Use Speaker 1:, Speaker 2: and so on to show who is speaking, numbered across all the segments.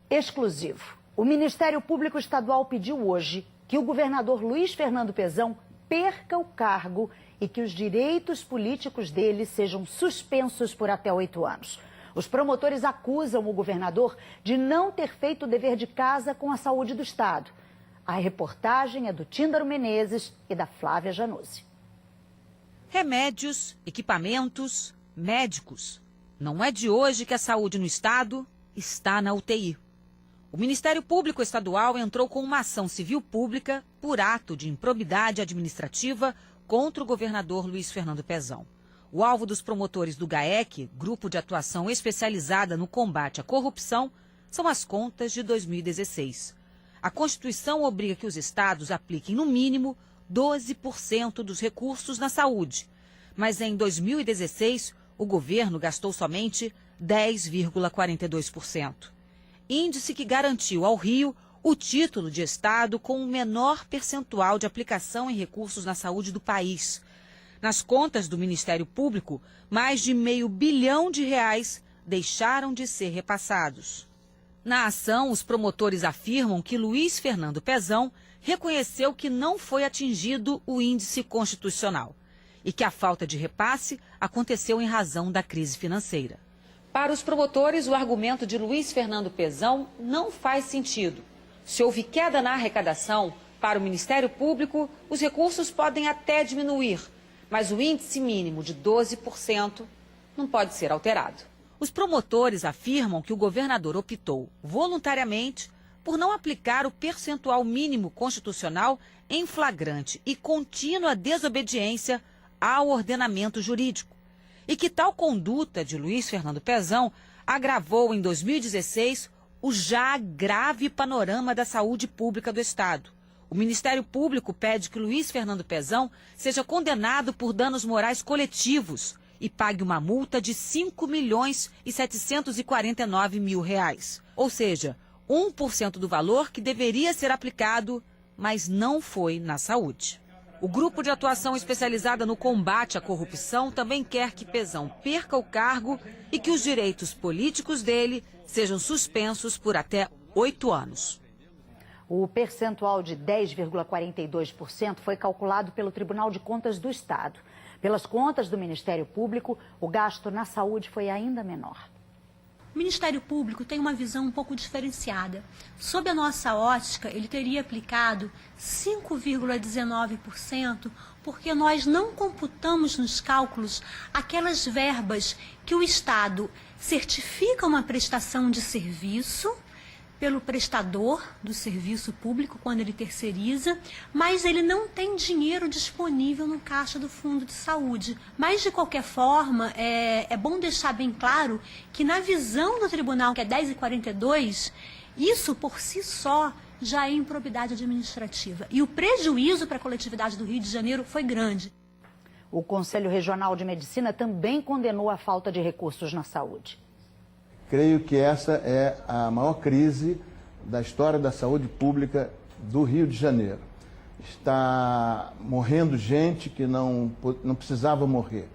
Speaker 1: Exclusivo. O Ministério Público Estadual pediu hoje que o governador Luiz Fernando Pezão perca o cargo e que os direitos políticos dele sejam suspensos por até 8 anos. Os promotores acusam o governador de não ter feito o dever de casa com a saúde do Estado. A reportagem é do Tíndaro Menezes e da Flávia Januzzi.
Speaker 2: Remédios, equipamentos, médicos. Não é de hoje que a saúde no Estado está na UTI. O Ministério Público Estadual entrou com uma ação civil pública por ato de improbidade administrativa contra o governador Luiz Fernando Pezão. O alvo dos promotores do GAEC, Grupo de Atuação Especializada no Combate à Corrupção, são as contas de 2016. A Constituição obriga que os estados apliquem, no mínimo, 12% dos recursos na saúde. Mas em 2016, o governo gastou somente 10,42%. Índice que garantiu ao Rio o título de estado com o menor percentual de aplicação em recursos na saúde do país. Nas contas do Ministério Público, mais de R$500 bilhão deixaram de ser repassados. Na ação, os promotores afirmam que Luiz Fernando Pezão reconheceu que não foi atingido o índice constitucional e que a falta de repasse aconteceu em razão da crise financeira. Para os promotores, o argumento de Luiz Fernando Pezão não faz sentido. Se houve queda na arrecadação, para o Ministério Público, os recursos podem até diminuir, mas o índice mínimo de 12% não pode ser alterado. Os promotores afirmam que o governador optou voluntariamente por não aplicar o percentual mínimo constitucional em flagrante e contínua desobediência ao ordenamento jurídico. E que tal conduta de Luiz Fernando Pezão agravou em 2016 o já grave panorama da saúde pública do Estado. O Ministério Público pede que Luiz Fernando Pezão seja condenado por danos morais coletivos e pague uma multa de R$5.749.000, ou seja, 1% do valor que deveria ser aplicado, mas não foi na saúde. O Grupo de Atuação Especializada no Combate à Corrupção também quer que Pezão perca o cargo e que os direitos políticos dele sejam suspensos por até 8 anos.
Speaker 1: O percentual de 10,42% foi calculado pelo Tribunal de Contas do Estado. Pelas contas do Ministério Público, o gasto na saúde foi ainda menor.
Speaker 3: O Ministério Público tem uma visão um pouco diferenciada. Sob a nossa ótica, ele teria aplicado 5,19%, porque nós não computamos nos cálculos aquelas verbas que o Estado certifica uma prestação de serviço pelo prestador do serviço público, quando ele terceiriza, mas ele não tem dinheiro disponível no caixa do Fundo de Saúde. Mas, de qualquer forma, é bom deixar bem claro que, na visão do tribunal, que é 10,42, isso, por si só, já é improbidade administrativa. E o prejuízo para a coletividade do Rio de Janeiro foi grande.
Speaker 1: O Conselho Regional de Medicina também condenou a falta de recursos na saúde.
Speaker 4: Creio que essa é a maior crise da história da saúde pública do Rio de Janeiro. Está morrendo gente que não precisava morrer.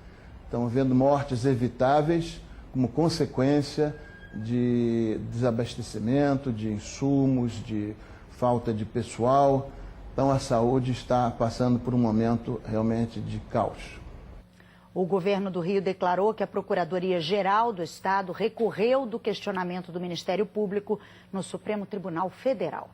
Speaker 4: Estamos vendo mortes evitáveis como consequência de desabastecimento, de insumos, de falta de pessoal. Então a saúde está passando por um momento realmente de caos.
Speaker 1: O governo do Rio declarou que a Procuradoria-Geral do Estado recorreu do questionamento do Ministério Público no Supremo Tribunal Federal.